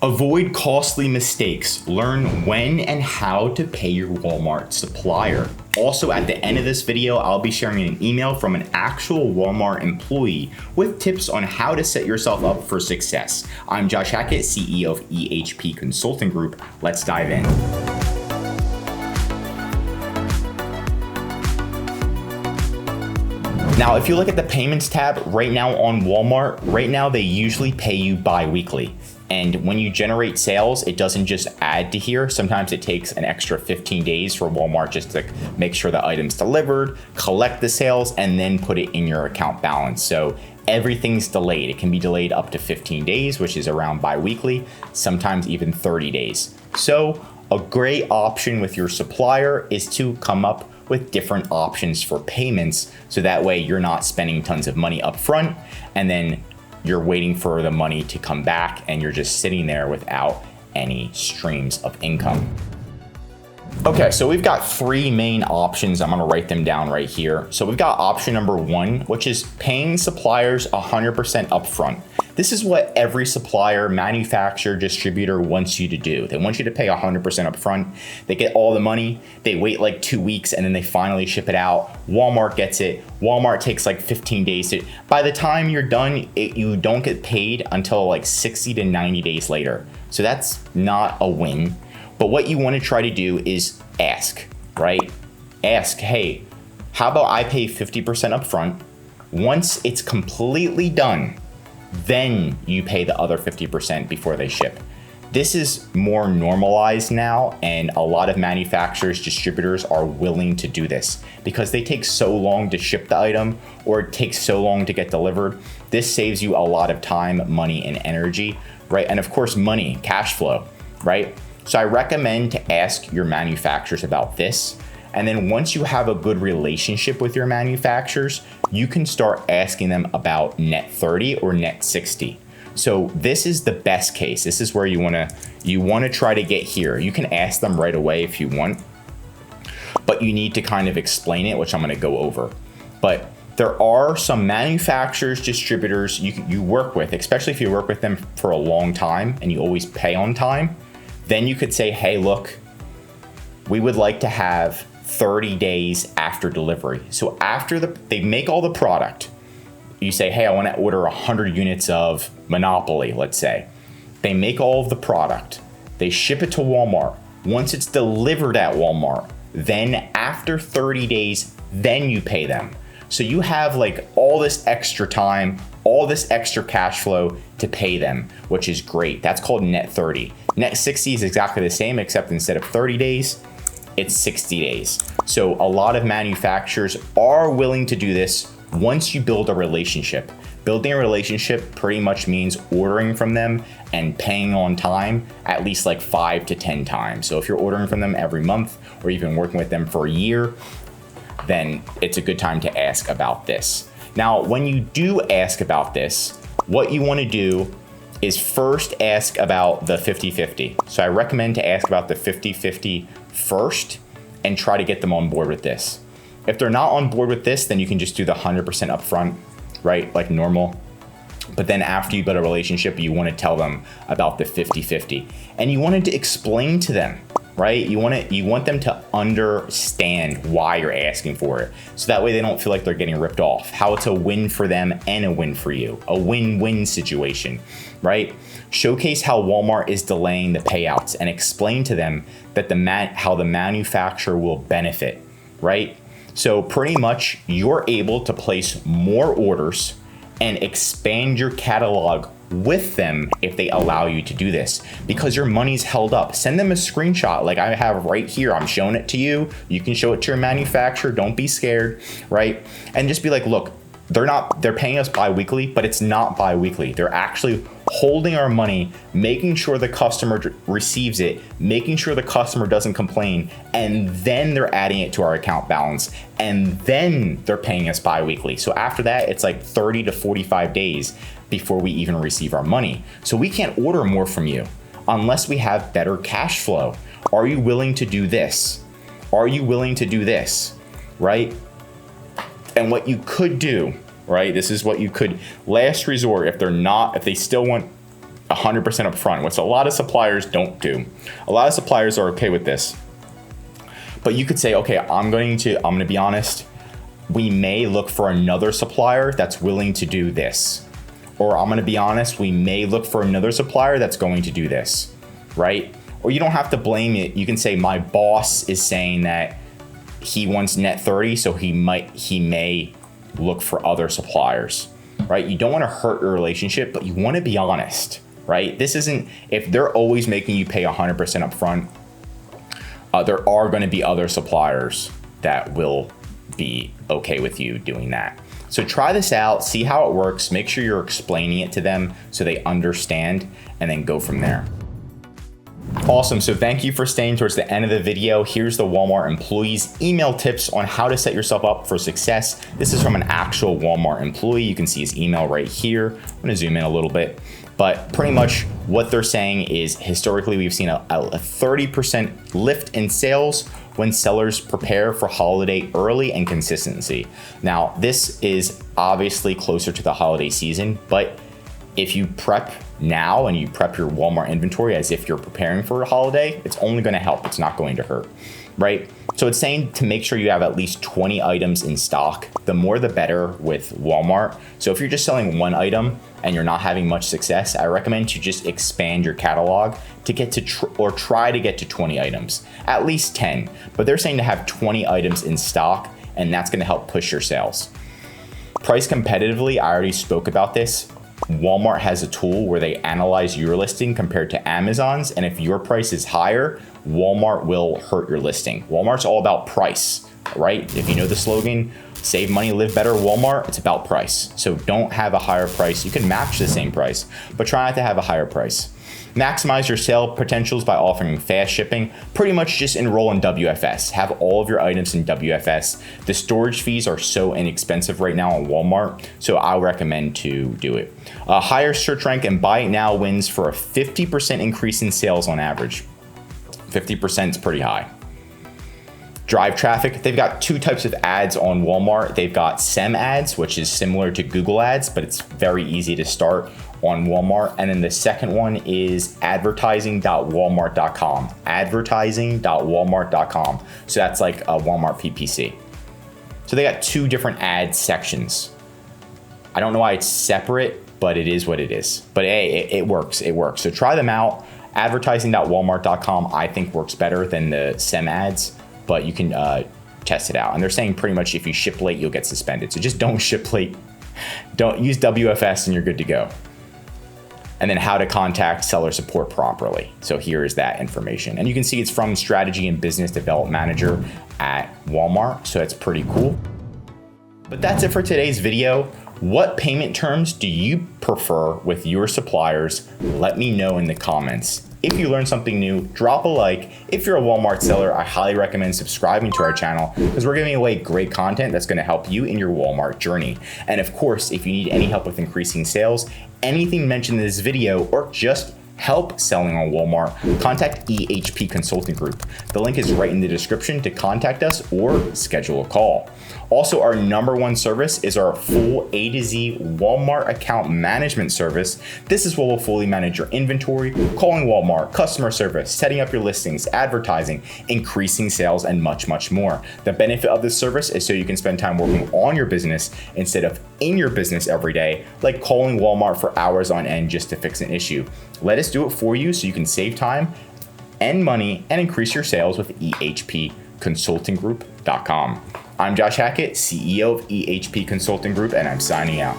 Avoid costly mistakes. Learn when and how to pay your Walmart supplier. Also, at the end of this video, I'll be sharing an email from an actual Walmart employee with tips on how to set yourself up for success. I'm Josh Hackett, CEO of EHP Consulting Group. Let's dive in. Now, if you look at the payments tab right now on Walmart, right now they usually pay you bi-weekly. And when you generate sales, it doesn't just add to here. Sometimes it takes an extra 15 days for Walmart just to make sure the item's delivered, collect the sales, and then put it in your account balance. So everything's delayed. It can be delayed up to 15 days, which is around bi-weekly, sometimes even 30 days. So a great option with your supplier is to come up with different options for payments. So that way you're not spending tons of money up front and then you're waiting for the money to come back and you're just sitting there without any streams of income. Okay, so we've got three main options. I'm gonna write them down right here. So we've got option number one, which is paying suppliers 100% upfront. This is what every supplier, manufacturer, distributor wants you to do. They want you to pay 100% upfront. They get all the money, they wait like 2 weeks, and then they finally ship it out. Walmart gets it. Walmart takes like 15 days. By the time you're done, you don't get paid until like 60 to 90 days later. So that's not a win. But what you want to try to do is ask, right? Ask, hey, how about I pay 50% upfront? Once it's completely done, then you pay the other 50% before they ship. This is more normalized now, and a lot of manufacturers, distributors are willing to do this because they take so long to ship the item or it takes so long to get delivered. This saves you a lot of time, money, and energy, right? And of course, money, cash flow, right? So I recommend to ask your manufacturers about this. And then once you have a good relationship with your manufacturers, you can start asking them about net 30 or net 60. So this is the best case. This is where you wanna try to get here. You can ask them right away if you want, but you need to kind of explain it, which I'm gonna go over. But there are some manufacturers, distributors you work with, especially if you work with them for a long time and you always pay on time. Then you could say, hey, look, we would like to have 30 days after delivery. So after they make all the product, you say, hey, I want to order 100 units of Monopoly, let's say. They make all of the product. They ship it to Walmart. Once it's delivered at Walmart, then after 30 days, then you pay them. So you have like all this extra time, all this extra cash flow to pay them, which is great. That's called net 30. Net 60 is exactly the same, except instead of 30 days, it's 60 days. So a lot of manufacturers are willing to do this once you build a relationship. Building a relationship pretty much means ordering from them and paying on time at least like 5 to 10 times. So if you're ordering from them every month or even working with them for a year, then it's a good time to ask about this. Now, when you do ask about this, what you want to do is first ask about the 50-50. So I recommend to ask about the 50-50 first and try to get them on board with this. If they're not on board with this, then you can just do the 100% upfront, right? Like normal. But then after you build a relationship, you want to tell them about the 50-50. And you wanted to explain to them, right? You want them to understand why you're asking for it. So that way they don't feel like they're getting ripped off. How it's a win for them and a win for you. A win-win situation, right? Showcase how Walmart is delaying the payouts and explain to them that how the manufacturer will benefit, right? So pretty much you're able to place more orders and expand your catalog with them if they allow you to do this, because your money's held up. Send them a screenshot like I have right here. I'm showing it to you. You can show it to your manufacturer. Don't be scared, right? And just be like, look, they're paying us bi-weekly, but it's not bi-weekly. They're actually holding our money, making sure the customer receives it, making sure the customer doesn't complain, and then they're adding it to our account balance, and then they're paying us bi-weekly. So after that, it's like 30 to 45 days before we even receive our money. So we can't order more from you unless we have better cash flow. Are you willing to do this? Are you willing to do this, right? And what you could do, right? This is what you could, last resort, if they still want 100% upfront, which a lot of suppliers don't do. A lot of suppliers are okay with this. But you could say, okay, I'm going to be honest, we may look for another supplier that's willing to do this. Or I'm going to be honest, we may look for another supplier that's going to do this, right? Or you don't have to blame it. You can say my boss is saying that he wants net 30, so he may look for other suppliers, right? You don't want to hurt your relationship, but you want to be honest, right? This isn't, if they're always making you pay 100% upfront, there are going to be other suppliers that will be okay with you doing that. So try this out, see how it works, make sure you're explaining it to them so they understand, and then go from there. Awesome, so thank you for staying towards the end of the video. Here's the Walmart employees' email tips on how to set yourself up for success. This is from an actual Walmart employee. You can see his email right here. I'm gonna zoom in a little bit, but pretty much what they're saying is historically we've seen a 30% lift in sales when sellers prepare for holiday early and consistency. Now, this is obviously closer to the holiday season, but if you prep now and you prep your Walmart inventory as if you're preparing for a holiday, it's only going to help. It's not going to hurt, right? So it's saying to make sure you have at least 20 items in stock. The more the better with Walmart. So if you're just selling one item and you're not having much success, I recommend you just expand your catalog to get to try to get to 20 items, at least 10. But they're saying to have 20 items in stock, and that's going to help push your sales. Price competitively, I already spoke about this. Walmart has a tool where they analyze your listing compared to Amazon's, and if your price is higher, Walmart will hurt your listing. Walmart's all about price, right? If you know the slogan, save money, live better, Walmart, it's about price. So don't have a higher price. You can match the same price, but try not to have a higher price. Maximize your sale potentials by offering fast shipping. Pretty much just enroll in WFS. Have all of your items in WFS. The storage fees are so inexpensive right now on Walmart, so I recommend to do it. Higher search rank and buy it now wins for a 50% increase in sales on average. 50% is pretty high. Drive traffic. They've got two types of ads on Walmart. They've got SEM ads, which is similar to Google ads, but it's very easy to start on Walmart. And then the second one is advertising.walmart.com. Advertising.walmart.com. So that's like a Walmart PPC. So they got two different ad sections. I don't know why it's separate, but it is what it is. But hey, it works. It works. So try them out. Advertising.walmart.com I think works better than the SEM ads, but you can test it out. And they're saying pretty much if you ship late, you'll get suspended. So just don't ship late. Don't use WFS and you're good to go. And then how to contact seller support properly. So here is that information. And you can see it's from Strategy and Business Development Manager at Walmart. So that's pretty cool. But that's it for today's video. What payment terms do you prefer with your suppliers? Let me know in the comments. If you learned something new, drop a like. If you're a Walmart seller, I highly recommend subscribing to our channel because we're giving away great content that's going to help you in your Walmart journey. And of course, if you need any help with increasing sales, anything mentioned in this video, or just help selling on Walmart, contact EHP Consulting Group. The link is right in the description to contact us or schedule a call. Also, our #1 service is our full A to Z Walmart account management service. This is where we'll fully manage your inventory, calling Walmart, customer service, setting up your listings, advertising, increasing sales, and much, much more. The benefit of this service is so you can spend time working on your business instead of in your business every day, like calling Walmart for hours on end just to fix an issue. Let us do it for you so you can save time and money and increase your sales with ehpconsultinggroup.com. I'm Josh Hackett, CEO of EHP Consulting Group, and I'm signing out.